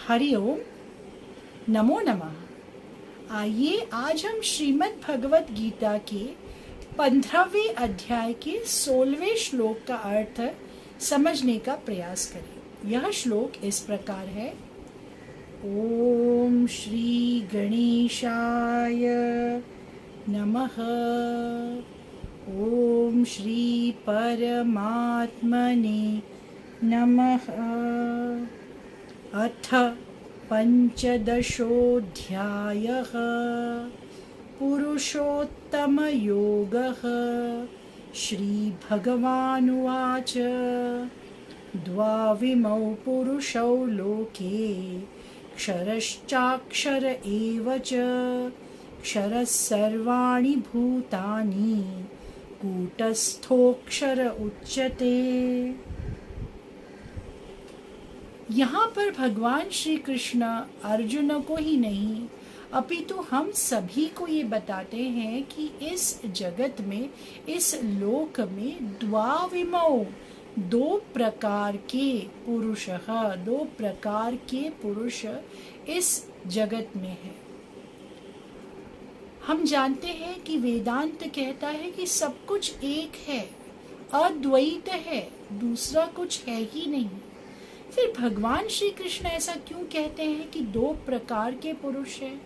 हरि ओम, नमो नमः। आइए आज हम श्रीमद् भगवत गीता के 15वें अध्याय के 16वें श्लोक का अर्थ समझने का प्रयास करें। यह श्लोक इस प्रकार है। ओम श्री गणेशाय नमः। ओम श्री परमात्मने नमः। अथ पंचदशोऽध्यायः पुरुषोत्तमयोगः। श्रीभगवानुवाच द्वाविमौ पुरुषौ लोके क्षरश्चाक्षर एव च क्षरः सर्वाणि भूतानि कूटस्थोऽक्षर उच्यते। यहाँ पर भगवान श्री कृष्ण अर्जुन को ही नहीं अपितु हम सभी को ये बताते हैं कि इस जगत में, इस लोक में द्वाविमौ दो प्रकार के पुरुष इस जगत में है। हम जानते हैं कि वेदांत कहता है कि सब कुछ एक है, अद्वैत है, दूसरा कुछ है ही नहीं। फिर भगवान श्री कृष्ण ऐसा क्यों कहते हैं कि दो प्रकार के पुरुष हैं?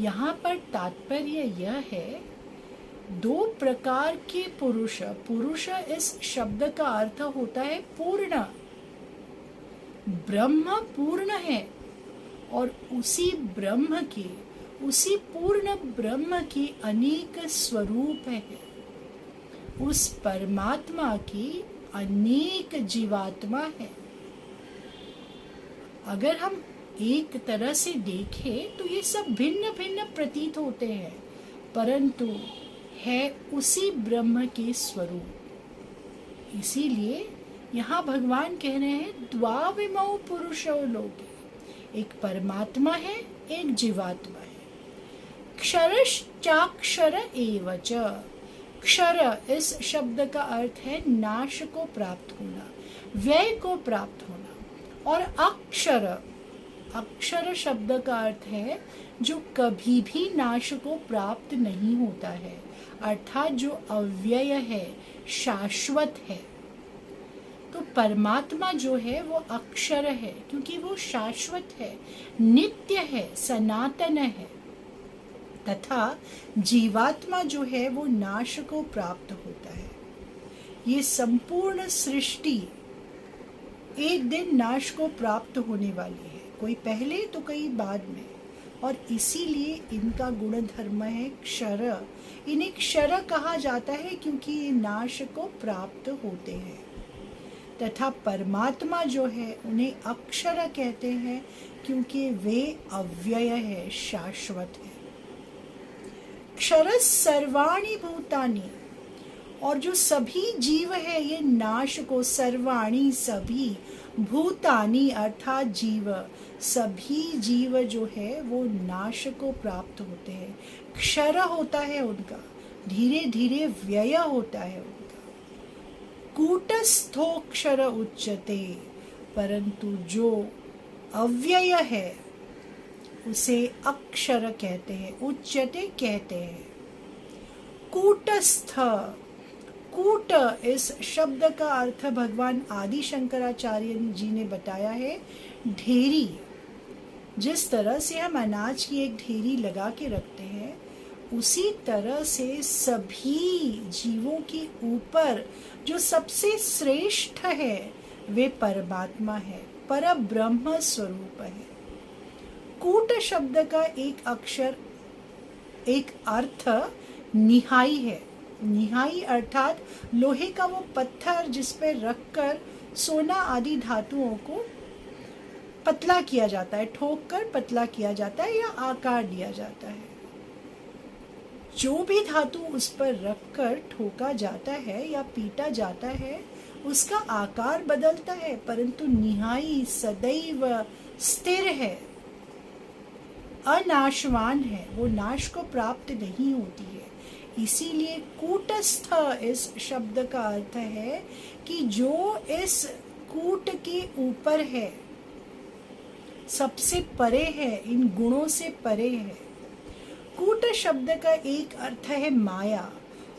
यहाँ पर तात्पर्य यह है, दो प्रकार के पुरुष इस शब्द का अर्थ होता है पूर्ण। ब्रह्म पूर्ण है और उसी पूर्ण ब्रह्म के अनेक स्वरूप है। उस परमात्मा की अनेक जीवात्मा है। अगर हम एक तरह से देखें तो ये सब भिन्न भिन्न प्रतीत होते हैं, परंतु है उसी ब्रह्म के स्वरूप। इसीलिए यहाँ भगवान कह रहे हैं द्वाविमौ पुरुषौ लोके, एक परमात्मा है, एक जीवात्मा है। क्षरश्चाक्षर एव च। क्षर इस शब्द का अर्थ है नाश को प्राप्त होना, व्यय को प्राप्त होना। और अक्षर शब्द का अर्थ है जो कभी भी नाश को प्राप्त नहीं होता है, अर्थात जो अव्यय है, शाश्वत है। तो परमात्मा जो है वो अक्षर है क्योंकि वो शाश्वत है, नित्य है, सनातन है। तथा जीवात्मा जो है वो नाश को प्राप्त होता है। ये संपूर्ण सृष्टि एक दिन नाश को प्राप्त होने वाली है, कोई पहले तो कई बाद में। और इसीलिए इनका गुण धर्म है क्षर। इन्हें क्षर कहा जाता है क्योंकि ये नाश को प्राप्त होते हैं। तथा परमात्मा जो है उन्हें अक्षर कहते हैं क्योंकि वे अव्यय है, शाश्वत है। क्षर सर्वाणि भूतानि, और जो सभी जीव है ये नाश को, सर्वाणि सभी, भूतानि अर्थात जीव, सभी जीव जो है वो नाश को प्राप्त होते हैं। क्षर होता है उनका, धीरे धीरे व्यय होता है उनका। कूटस्थोक्षर उच्यते, परंतु जो अव्यय है उसे अक्षर कहते हैं, उच्यते कहते हैं। कूटस्थ, कूट इस शब्द का अर्थ भगवान आदि शंकराचार्य जी ने बताया है ढेरी। जिस तरह से हम अनाज की एक ढेरी लगा के रखते हैं, उसी तरह से सभी जीवों के ऊपर जो सबसे श्रेष्ठ है वे परमात्मा है, परब्रह्म स्वरूप है। कूट शब्द का एक अर्थ निहाई है। निहाई अर्थात लोहे का वो पत्थर जिस पर रखकर सोना आदि धातुओं को पतला किया जाता है, ठोक कर पतला किया जाता है या आकार दिया जाता है। जो भी धातु उस पर रखकर ठोका जाता है या पीटा जाता है उसका आकार बदलता है, परंतु निहाई सदैव स्थिर है, अनाशवान है, वो नाश को प्राप्त नहीं होती है। इसीलिए कूटस्थ इस शब्द का अर्थ है कि जो इस कूट के ऊपर है, सबसे परे है, इन गुणों से परे है। कूट शब्द का एक अर्थ है माया,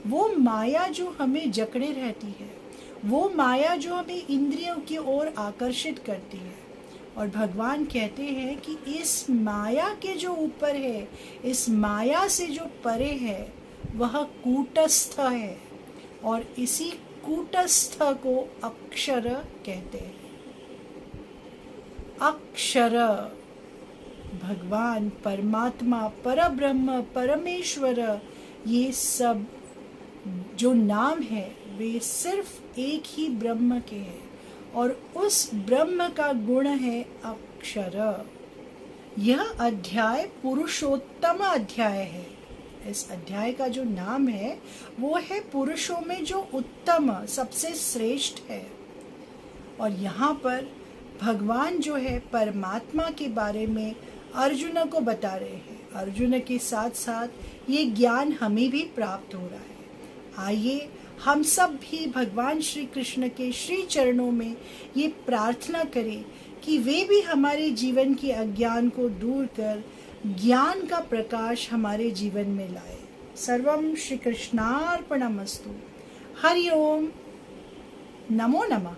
वो माया जो हमें जकड़े रहती है, वो माया जो हमें इंद्रियों की ओर आकर्षित करती है। और भगवान कहते हैं कि इस माया के जो ऊपर है, इस माया से जो परे है, वह कूटस्थ है, और इसी कूटस्थ को अक्षर कहते हैं। अक्षर भगवान, परमात्मा, परब्रह्म, परमेश्वर, ये सब जो नाम है वे सिर्फ एक ही ब्रह्म के हैं, और उस ब्रह्म का गुण है अक्षर। यह अध्याय पुरुषोत्तम अध्याय है। इस अध्याय का जो नाम है वो है पुरुषों में जो उत्तम, सबसे श्रेष्ठ है। और यहाँ पर भगवान जो है परमात्मा के बारे में अर्जुन को बता रहे हैं। अर्जुन के साथ साथ ये ज्ञान हमें भी प्राप्त हो रहा है। आइए हम सब भी भगवान श्री कृष्ण के श्री चरणों में ये प्रार्थना करें कि वे भी हमारे जीवन के अज्ञान को दूर कर ज्ञान का प्रकाश हमारे जीवन में लाए। सर्वम श्री कृष्णार्पणमस्तु। हरि ओम, नमो नमः।